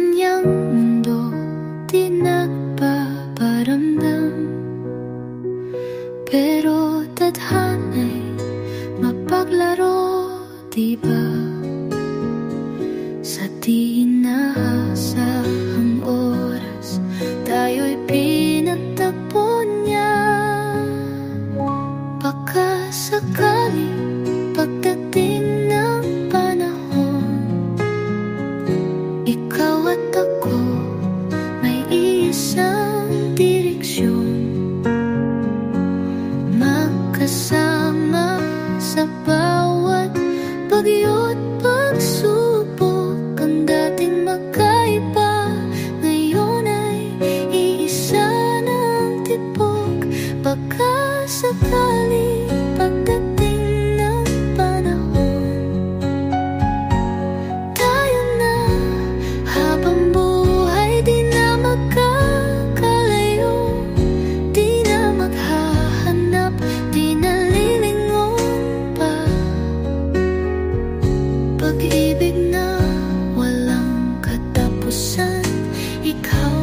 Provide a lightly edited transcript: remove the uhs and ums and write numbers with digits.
kanyang mundo di nagpaparamdam. Pero tadhana'y mapaglaro, diba? Sa di inaasahang oras, tayo'y pinagtagpo niya. Baka sakali pagdating ng panahon, ikaw at ako may isang direksyon, magkasama sa bawat bagyo't pagsubok. Ang dating magkaiba, ngayon ay iisa ng tibok. Baka sakali pagdating ng panahon, tayo na habang buhay, di na magkakalayo, di na maghahanap, di na lilingon pa. Pag-ibig na walang katapusan, ikaw